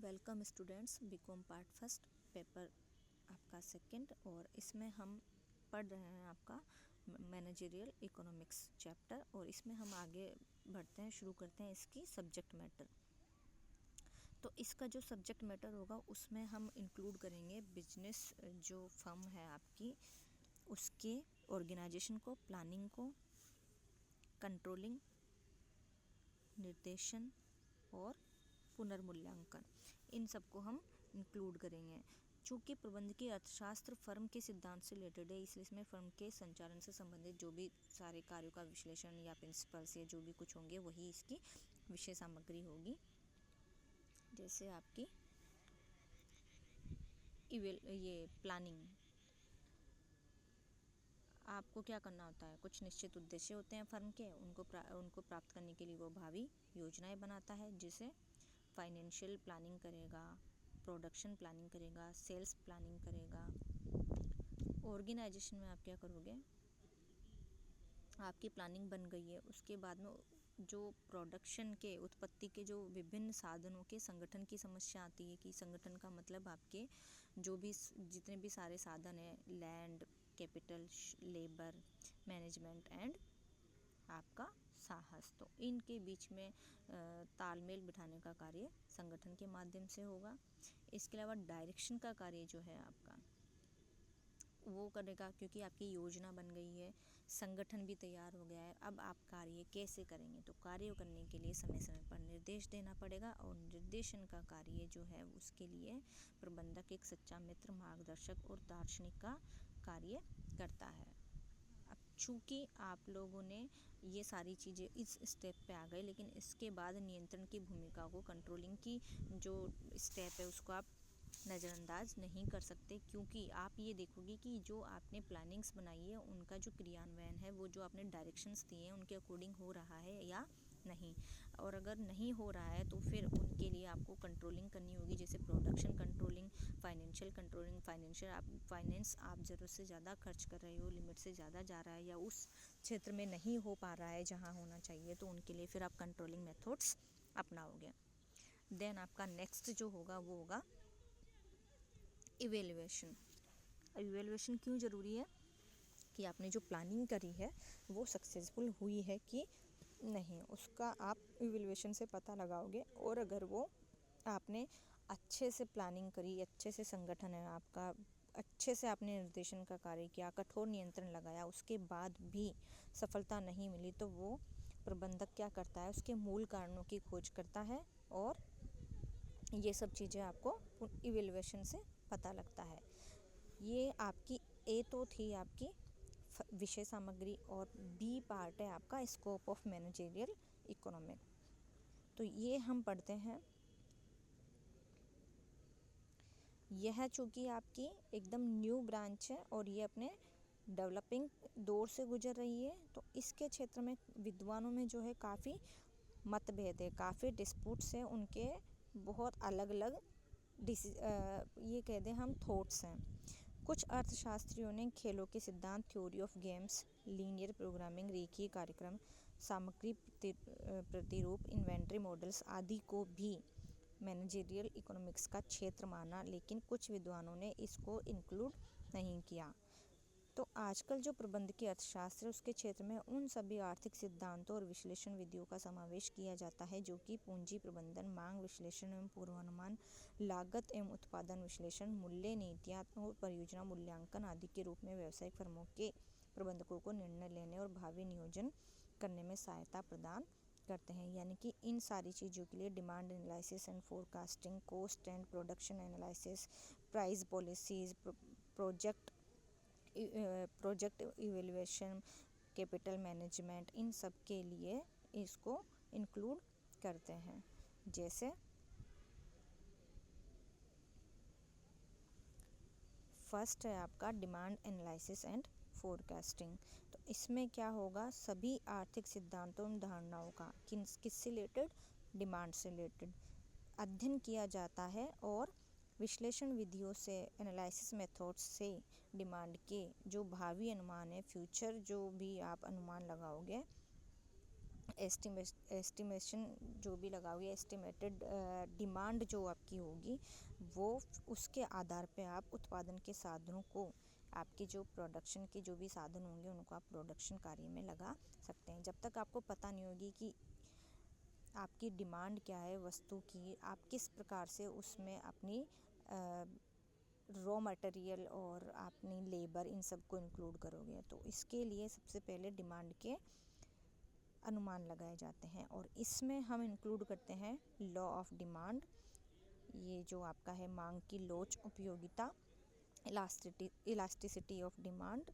Welcome students, B Com part first paper आपका second. और इसमें हम पढ़ रहे हैं आपका मैनेजरियल इकोनॉमिक्स चैप्टर। और इसमें हम आगे बढ़ते हैं, शुरू करते हैं इसकी सब्जेक्ट मैटर। तो इसका जो सब्जेक्ट मैटर होगा उसमें हम इंक्लूड करेंगे बिजनेस जो फर्म है आपकी, उसके ऑर्गेनाइजेशन को, प्लानिंग को, कंट्रोलिंग, निर्देशन और पुनर्मूल्यांकन, इन सबको हम इंक्लूड करेंगे। चूँकि प्रबंधकीय अर्थशास्त्र फर्म के सिद्धांत से रिलेटेड है, इसलिए इसमें फर्म के संचालन से संबंधित जो भी सारे कार्यों का विश्लेषण या प्रिंसिपल्स या जो भी कुछ होंगे वही इसकी विषय सामग्री होगी। जैसे आपकी ये प्लानिंग, आपको क्या करना होता है, कुछ निश्चित उद्देश्य होते हैं फर्म के, उनको प्राप्त करने के लिए वो भावी योजनाएं बनाता है, जिसे फाइनेंशियल प्लानिंग करेगा, प्रोडक्शन प्लानिंग करेगा, सेल्स प्लानिंग करेगा। ऑर्गेनाइजेशन में आप क्या करोगे, आपकी प्लानिंग बन गई है, उसके बाद में जो प्रोडक्शन के, उत्पत्ति के जो विभिन्न साधनों के संगठन की समस्या आती है कि संगठन का मतलब आपके जो भी जितने भी सारे साधन हैं, land, capital, labour, management and आपका साहस, तो इनके बीच में तालमेल बिठाने का कार्य संगठन के माध्यम से होगा। इसके अलावा डायरेक्शन का कार्य जो है आपका वो करेगा, क्योंकि आपकी योजना बन गई है, संगठन भी तैयार हो गया है, अब आप कार्य कैसे करेंगे, तो कार्य करने के लिए समय समय पर निर्देश देना पड़ेगा। और निर्देशन का कार्य जो है उसके लिए प्रबंधक एक सच्चा मित्र, मार्गदर्शक और दार्शनिक का कार्य करता है। अब चूँकि आप लोगों ने ये सारी चीज़ें इस स्टेप पे आ गए, लेकिन इसके बाद नियंत्रण की भूमिका को, कंट्रोलिंग की जो स्टेप है उसको आप नज़रअंदाज नहीं कर सकते, क्योंकि आप ये देखोगे कि जो आपने प्लानिंग्स बनाई है उनका जो क्रियान्वयन है, वो जो आपने डायरेक्शंस दिए हैं उनके अकॉर्डिंग हो रहा है या नहीं। और अगर नहीं हो रहा है तो फिर उनके लिए आपको कंट्रोलिंग करनी होगी, जैसे production controlling, financial controlling, finance आप ज़रूरत से ज़्यादा खर्च कर रहे हो, लिमिट से ज़्यादा जा रहा है या उस क्षेत्र में नहीं हो पा रहा है जहाँ होना चाहिए, तो उनके लिए फिर आप कंट्रोलिंग मेथड्स अपनाओगे। देन आपका नेक्स्ट जो होगा वो होगा इवेल्युएशन। इवेल्युएशन क्यों ज़रूरी है कि आपने जो प्लानिंग करी है वो सक्सेसफुल हुई है कि नहीं, उसका आप इवेल्युएशन से पता लगाओगे। और अगर वो आपने अच्छे से प्लानिंग करी, अच्छे से संगठन है आपका, अच्छे से आपने निर्देशन का कार्य किया, कठोर नियंत्रण लगाया, उसके बाद भी सफलता नहीं मिली, तो वो प्रबंधक क्या करता है, उसके मूल कारणों की खोज करता है। और ये सब चीज़ें आपको इवेल्युएशन से पता लगता है। ये आपकी ए तो थी आपकी विषय सामग्री, और बी पार्ट है आपका स्कोप ऑफ मैनेजरियल इकोनॉमिक। तो ये हम पढ़ते हैं, यह चूँकि आपकी एकदम न्यू ब्रांच है और ये अपने डेवलपिंग दौर से गुजर रही है, तो इसके क्षेत्र में विद्वानों में जो है काफ़ी मतभेद है, काफ़ी डिस्प्यूट्स हैं, उनके बहुत अलग अलग ये कह दें हम थॉट्स हैं। कुछ अर्थशास्त्रियों ने खेलों के सिद्धांत, theory of games, linear programming, रेखीय कार्यक्रम, सामग्री प्रतिरूप, इन्वेंट्री मॉडल्स आदि को भी मैनेजरियल इकोनॉमिक्स का क्षेत्र माना, लेकिन कुछ विद्वानों ने इसको इंक्लूड नहीं किया। तो आजकल जो प्रबंधकीय अर्थशास्त्र है उसके क्षेत्र में उन सभी आर्थिक सिद्धांतों और विश्लेषण विधियों का समावेश किया जाता है जो कि पूंजी प्रबंधन, मांग विश्लेषण एवं पूर्वानुमान, लागत एवं उत्पादन विश्लेषण, मूल्य नीतियाँ और परियोजना मूल्यांकन आदि के रूप में व्यावसायिक फर्मों के प्रबंधकों को निर्णय लेने और भावी नियोजन करने में सहायता प्रदान करते हैं। यानी कि इन सारी चीज़ों के लिए demand analysis and forecasting, cost and production analysis, price policies, project evaluation, capital management, इन सब के लिए इसको इंक्लूड करते हैं। जैसे फर्स्ट है आपका डिमांड एनालिसिस एंड फोरकास्टिंग। तो इसमें क्या होगा, सभी आर्थिक सिद्धांतों एवं धारणाओं का किससे रिलेटेड, डिमांड से रिलेटेड अध्ययन किया जाता है, और विश्लेषण विधियों से, एनालिसिस मेथड्स से डिमांड के जो भावी अनुमान है, फ्यूचर जो भी आप अनुमान लगाओगे, एस्टिमेशन जो भी लगाओगे, एस्टिमेटेड डिमांड जो आपकी होगी, वो उसके आधार पे आप उत्पादन के साधनों को, आपके जो प्रोडक्शन के जो भी साधन होंगे उनको आप प्रोडक्शन कार्य में लगा सकते हैं। जब तक आपको पता नहीं होगी कि आपकी डिमांड क्या है वस्तु की, आप किस प्रकार से उसमें अपनी रॉ मटेरियल और अपनी लेबर इन सब को इंक्लूड करोगे, तो इसके लिए सबसे पहले डिमांड के अनुमान लगाए जाते हैं और इसमें हम इंक्लूड करते हैं लॉ ऑफ डिमांड, ये जो आपका है मांग की लोच उपयोगिता, इलास्टिसिटी ऑफ डिमांड,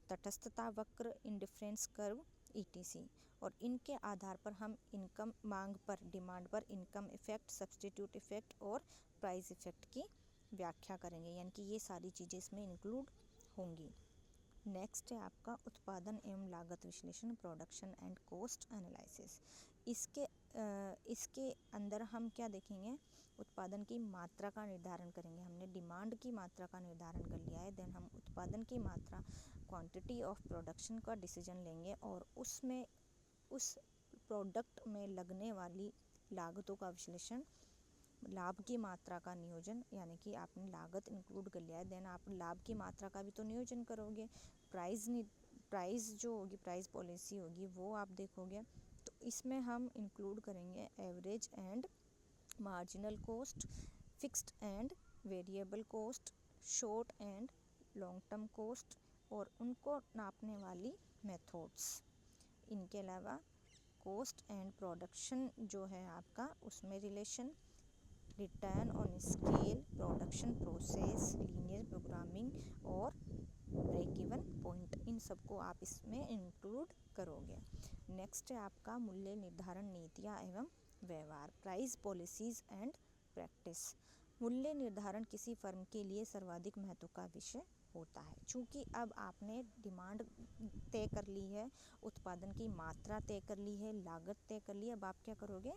तटस्थता वक्र, इंडिफरेंस कर्व, ईटीसी। और इनके आधार पर हम इनकम, मांग पर, डिमांड पर इनकम इफेक्ट, सब्स्टिट्यूट इफेक्ट और प्राइस इफेक्ट की व्याख्या करेंगे, यानी कि ये सारी चीज़ें इसमें इंक्लूड होंगी। नेक्स्ट है आपका उत्पादन एवं लागत विश्लेषण, प्रोडक्शन एंड कॉस्ट एनालिसिस। इसके अंदर हम क्या देखेंगे, उत्पादन की मात्रा का निर्धारण करेंगे। हमने डिमांड की मात्रा का निर्धारण कर लिया है, देन हम उत्पादन की मात्रा, क्वांटिटी ऑफ प्रोडक्शन का डिसीजन लेंगे और उसमें उस प्रोडक्ट में लगने वाली लागतों का विश्लेषण, लाभ की मात्रा का नियोजन, यानी कि आपने लागत इंक्लूड कर लिया है, देन आप लाभ की मात्रा का भी तो नियोजन करोगे। प्राइस जो होगी, प्राइस पॉलिसी होगी, वो आप देखोगे। तो इसमें हम इंक्लूड करेंगे average and marginal cost, fixed and variable cost, short and long term cost और उनको नापने वाली मेथड्स। इनके अलावा कॉस्ट एंड प्रोडक्शन जो है आपका, उसमें relation, return on scale, production process, linear programming और ब्रेक इवन पॉइंट, इन सबको आप इसमें इंक्लूड करोगे। नेक्स्ट है आपका मूल्य निर्धारण नीतियाँ एवं व्यवहार, प्राइस पॉलिसीज एंड प्रैक्टिस। मूल्य निर्धारण किसी फर्म के लिए सर्वाधिक महत्व का विषय होता है। चूँकि अब आपने डिमांड तय कर ली है, उत्पादन की मात्रा तय कर ली है, लागत तय कर ली है, अब आप क्या करोगे,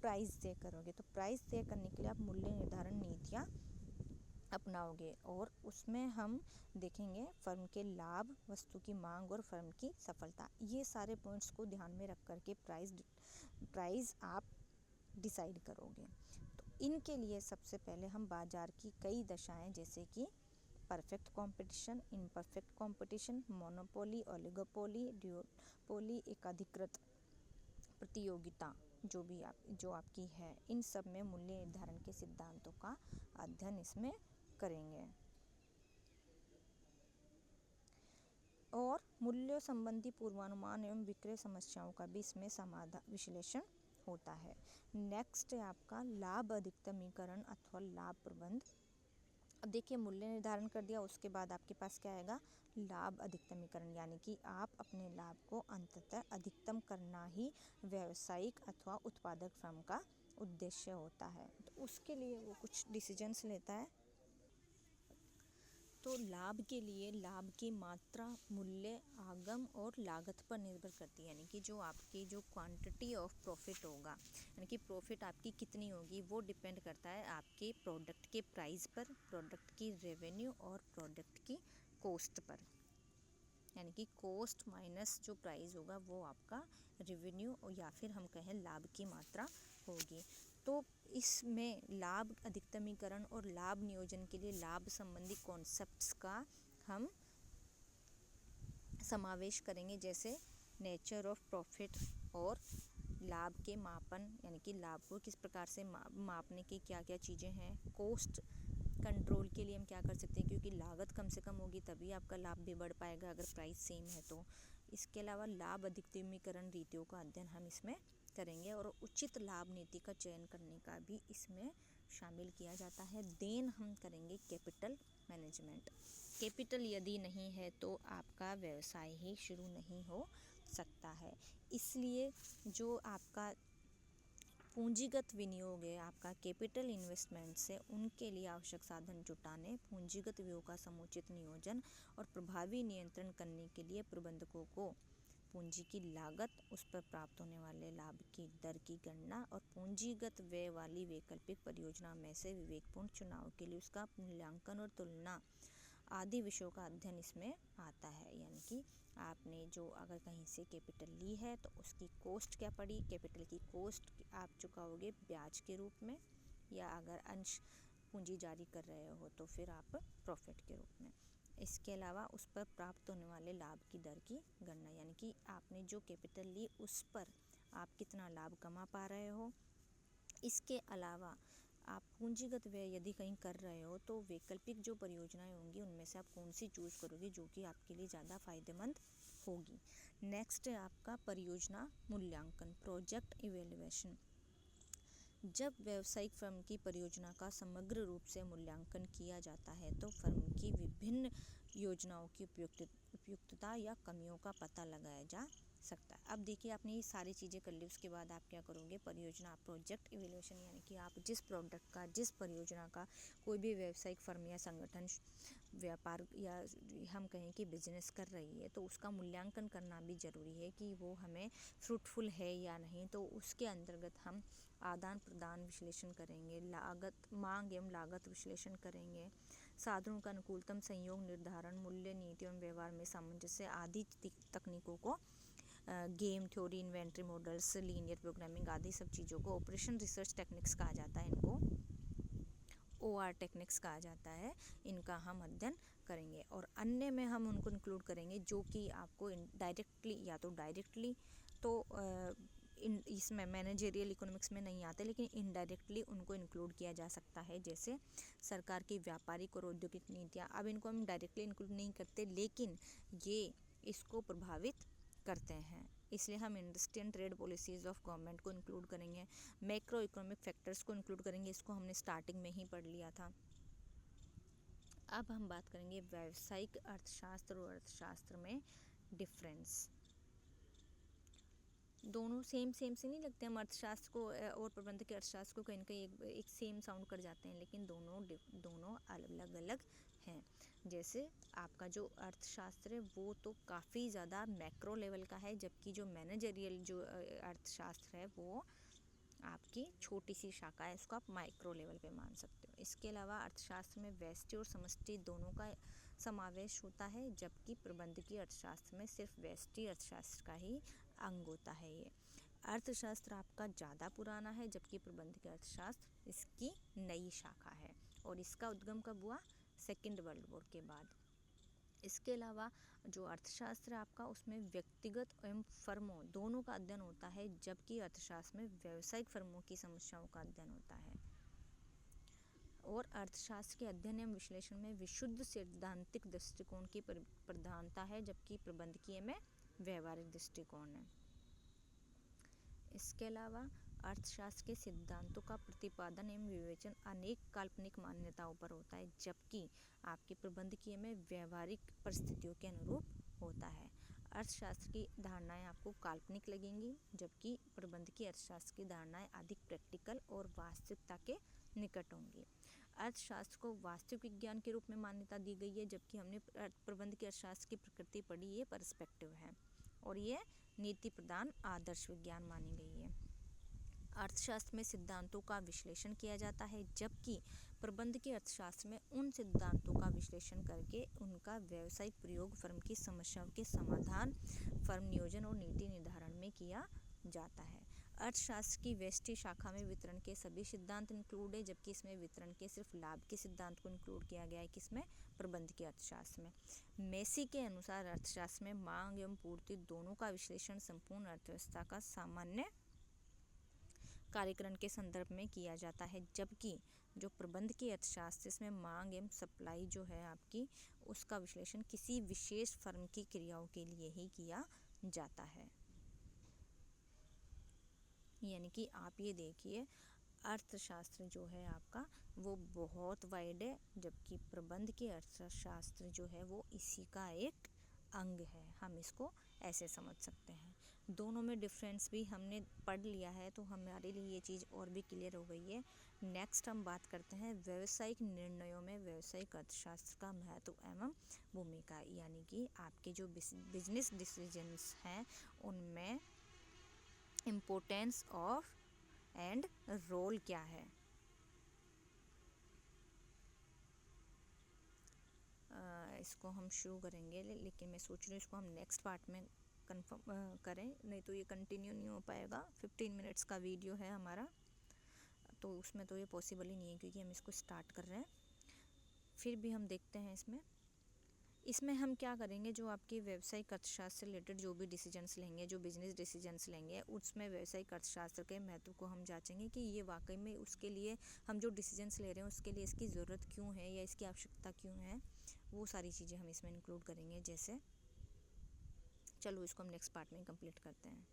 प्राइस तय करोगे। तो प्राइस तय करने के लिए आप मूल्य निर्धारण नीतियाँ अपनाओगे और उसमें हम देखेंगे फर्म के लाभ, वस्तु की मांग और फर्म की सफलता। ये सारे पॉइंट्स को ध्यान में रख करके प्राइस आप डिसाइड करोगे। तो इनके लिए सबसे पहले हम बाजार की कई दशाएं, जैसे कि perfect competition, imperfect competition, monopoly, oligopoly, duopoly, एकाधिकृत प्रतियोगिता, जो आपकी है, इन सब में मूल्य निर्धारण के सिद्धांतों का अध्ययन इसमें करेंगे। और मूल्यों संबंधी पूर्वानुमान एवं विक्रय समस्याओं का भी इसमें समाधान विश्लेषण होता है। नेक्स्ट है आपका लाभ अधिकतमीकरण अथवा लाभ प्रबंध। अब देखिए, मूल्य निर्धारण कर दिया, उसके बाद आपके पास क्या आएगा, लाभ अधिकतमीकरण, यानी कि आप अपने लाभ को अंततः अधिकतम करना ही व्यावसायिक अथवा उत्पादक फर्म का उद्देश्य होता है। तो उसके लिए वो कुछ डिसीजंस लेता है। तो लाभ के लिए लाभ की मात्रा, मूल्य, आगम और लागत पर निर्भर करती है, यानी कि जो आपकी जो क्वांटिटी ऑफ प्रॉफिट होगा, यानी कि प्रॉफिट आपकी कितनी होगी, वो डिपेंड करता है आपके प्रोडक्ट के प्राइस पर, प्रोडक्ट की रेवेन्यू और प्रोडक्ट की कॉस्ट पर। यानी कि कॉस्ट माइनस जो प्राइस होगा वो आपका रेवेन्यू या फिर हम कहें लाभ की मात्रा होगी। तो इसमें लाभ अधिकतमीकरण और लाभ नियोजन के लिए लाभ संबंधी कॉन्सेप्ट्स का हम समावेश करेंगे, जैसे नेचर ऑफ प्रॉफिट और लाभ के मापन, यानी कि लाभ को किस प्रकार से मापने की क्या क्या चीज़ें हैं। कॉस्ट कंट्रोल के लिए हम क्या कर सकते हैं, क्योंकि लागत कम से कम होगी तभी आपका लाभ भी बढ़ पाएगा अगर प्राइस सेम है तो। इसके अलावा लाभ अधिकतमीकरण रीतियों का अध्ययन हम इसमें करेंगे और उचित लाभ नीति का चयन करने का भी इसमें शामिल किया जाता है। देन हम करेंगे कैपिटल मैनेजमेंट। कैपिटल यदि नहीं है तो आपका व्यवसाय ही शुरू नहीं हो सकता है। इसलिए जो आपका पूंजीगत विनियोग है, आपका कैपिटल इन्वेस्टमेंट से, उनके लिए आवश्यक साधन जुटाने, पूंजीगत व्यय का समुचित नियोजन और प्रभावी नियंत्रण करने के लिए प्रबंधकों को पूंजी की लागत, उस पर प्राप्त होने वाले लाभ की दर की गणना और पूंजीगत व्यय वाली वैकल्पिक परियोजना में से विवेकपूर्ण चुनाव के लिए उसका मूल्यांकन और तुलना आदि विषयों का अध्ययन इसमें आता है। यानी कि आपने जो अगर कहीं से कैपिटल ली है तो उसकी कॉस्ट क्या पड़ी, कैपिटल की कॉस्ट आप चुकाओगे ब्याज के रूप में, या अगर अंश पूंजी जारी कर रहे हो तो फिर आप प्रॉफिट के रूप में। इसके अलावा उस पर प्राप्त होने वाले लाभ की दर की गणना, यानी कि आपने जो कैपिटल ली उस पर आप कितना लाभ कमा पा रहे हो। इसके अलावा आप पूंजीगत व्यय यदि कहीं कर रहे हो तो वैकल्पिक जो परियोजनाएं होंगी उनमें से आप कौन सी चूज़ करोगे जो कि आपके लिए ज़्यादा फायदेमंद होगी। नेक्स्ट है आपका परियोजना मूल्यांकन, प्रोजेक्ट इवेल्युएशन। जब व्यावसायिक फर्म की परियोजना का समग्र रूप से मूल्यांकन किया जाता है तो फर्म की विभिन्न योजनाओं की उपयुक्तता या कमियों का पता लगाया जा सकता है। अब देखिए आपने ये सारी चीज़ें कर ली, उसके बाद आप क्या करोगे, परियोजना प्रोजेक्ट इवेल्युएशन, यानी कि आप जिस प्रोडक्ट का, जिस परियोजना का कोई भी व्यावसायिक फर्म या संगठन व्यापार या हम कहें कि बिजनेस कर रही है तो उसका मूल्यांकन करना भी ज़रूरी है कि वो हमें फ्रूटफुल है या नहीं। तो उसके अंतर्गत हम आदान प्रदान विश्लेषण करेंगे, लागत मांग एवं लागत विश्लेषण करेंगे, साधनों का अनुकूलतम संयोग निर्धारण, मूल्य नीति एवं व्यवहार में सामंजस्य आदि तकनीकों को, game theory, inventory models, linear programming आदि सब चीज़ों को ऑपरेशन रिसर्च टेक्निक्स कहा जाता है, इनको OR टेक्निक्स कहा जाता है, इनका हम अध्ययन करेंगे। और अन्य में हम उनको इंक्लूड करेंगे जो कि आपको डायरेक्टली या तो डायरेक्टली तो इसमें मैनेजरियल इकोनॉमिक्स में नहीं आते, लेकिन इनडायरेक्टली उनको इंक्लूड किया जा सकता है, जैसे सरकार की व्यापारिक और औद्योगिक नीतियाँ। अब इनको हम डायरेक्टली इंक्लूड नहीं करते लेकिन ये इसको प्रभावित करते हैं, इसलिए हम industry and trade policies of government को इंक्लूड करेंगे। मैक्रो इकोनॉमिक फैक्टर्स को इंक्लूड करेंगे, इसको हमने स्टार्टिंग में ही पढ़ लिया था। अब हम बात करेंगे व्यावसायिक अर्थशास्त्र और अर्थशास्त्र में डिफरेंस। दोनों सेम से नहीं लगते, हम अर्थशास्त्र को और प्रबंध के अर्थशास्त्र को कहीं ना कहीं एक सेम साउंड कर जाते हैं, लेकिन दोनों अलग अलग हैं। जैसे आपका जो अर्थशास्त्र है वो तो काफ़ी ज़्यादा मैक्रो लेवल का है, जबकि जो मैनेजरियल जो अर्थशास्त्र है वो आपकी छोटी सी शाखा है, इसको आप माइक्रो लेवल पे मान सकते हो। इसके अलावा अर्थशास्त्र में व्यष्टि और समष्टि दोनों का समावेश होता है, जबकि प्रबंधकीय अर्थशास्त्र में सिर्फ व्यष्टि अर्थशास्त्र का ही अंग होता है। ये अर्थशास्त्र आपका ज़्यादा पुराना है, जबकि प्रबंधकीय अर्थशास्त्र इसकी नई शाखा है और इसका उद्गम कब हुआ, सेकेंड वर्ल्ड वॉर के बाद। इसके अलावा जो अर्थशास्त्र है आपका उसमें व्यक्तिगत एवं फर्मों दोनों का अध्ययन होता है, जबकि अर्थशास्त्र में व्यावसायिक फर्मों की समस्याओं का अध्ययन होता है। और अर्थशास्त्र के अध्ययन एवं विश्लेषण में विशुद्ध सैद्धांतिक दृष्टिकोण की प्रधानता है, जबकि प्रबंधकीय में व्यवहारिक दृष्टिकोण है। इसके अलावा अर्थशास्त्र के सिद्धांतों का प्रतिपादन एवं विवेचन अनेक काल्पनिक मान्यताओं पर होता है, जबकि आपके प्रबंधकीय में व्यवहारिक परिस्थितियों के अनुरूप होता है। अर्थशास्त्र की धारणाएं आपको काल्पनिक लगेंगी, जबकि प्रबंधकीय अर्थशास्त्र की धारणाएं अधिक प्रैक्टिकल और वास्तविकता के निकट होंगी। अर्थशास्त्र को वास्तविक विज्ञान के रूप में मान्यता दी गई है, जबकि हमने प्रबंधकीय अर्थशास्त्र की प्रकृति पढ़ी, ये पर्सपेक्टिव है और ये नीति प्रदान आदर्श विज्ञान मानी गई है। अर्थशास्त्र में सिद्धांतों का विश्लेषण किया जाता है, जबकि प्रबंधकीय अर्थशास्त्र में उन सिद्धांतों का विश्लेषण करके उनका व्यावसायिक प्रयोग फर्म की समस्याओं के समाधान, फर्म नियोजन और नीति निर्धारण में किया जाता है। अर्थशास्त्र की व्यष्टि शाखा में वितरण के सभी सिद्धांत इंक्लूड है, जबकि इसमें वितरण के सिर्फ लाभ के सिद्धांत को इंक्लूड किया गया है, किसमें, प्रबंधकीय अर्थशास्त्र में। मेसी के अनुसार अर्थशास्त्र में मांग एवं पूर्ति दोनों का विश्लेषण संपूर्ण अर्थव्यवस्था का सामान्य कार्यकरण के संदर्भ में किया जाता है, जबकि जो प्रबंधकीय अर्थशास्त्र इसमें मांग एवं सप्लाई जो है आपकी, उसका विश्लेषण किसी विशेष फर्म की क्रियाओं के लिए ही किया जाता है। यानी कि आप ये देखिए अर्थशास्त्र जो है आपका वो बहुत वाइड है, जबकि प्रबंधकीय अर्थशास्त्र जो है वो इसी का एक अंग है, हम इसको ऐसे समझ सकते हैं। दोनों में डिफरेंस भी हमने पढ़ लिया है, तो हमारे लिए ये चीज़ और भी क्लियर हो गई है। नेक्स्ट हम बात करते हैं व्यावसायिक निर्णयों में व्यावसायिक अर्थशास्त्र का महत्व एवं भूमिका, यानी कि आपके जो बिजनेस डिसीजंस हैं उनमें इम्पोर्टेंस ऑफ एंड रोल क्या है। इसको हम शुरू करेंगे, लेकिन मैं सोच रही हूँ इसको हम नेक्स्ट पार्ट में कंफर्म करें, नहीं तो ये कंटिन्यू नहीं हो पाएगा। 15 मिनट्स का वीडियो है हमारा, तो उसमें तो ये पॉसिबल ही नहीं है क्योंकि हम इसको स्टार्ट कर रहे हैं। फिर भी हम देखते हैं इसमें हम क्या करेंगे, जो आपकी व्यवसायिक अर्थशास्त्र से रिलेटेड जो भी डिसीजंस लेंगे, जो बिजनेस डिसीजंस लेंगे, उसमें व्यवसायिक अर्थशास्त्र के महत्व को हम जांचेंगे कि ये वाकई में उसके लिए हम जो डिसीजंस ले रहे हैं उसके लिए इसकी ज़रूरत क्यों है या इसकी आवश्यकता क्यों है, वो सारी चीज़ें हम इसमें इंक्लूड करेंगे। जैसे चलो इसको हम नेक्स्ट पार्ट में कंप्लीट करते हैं।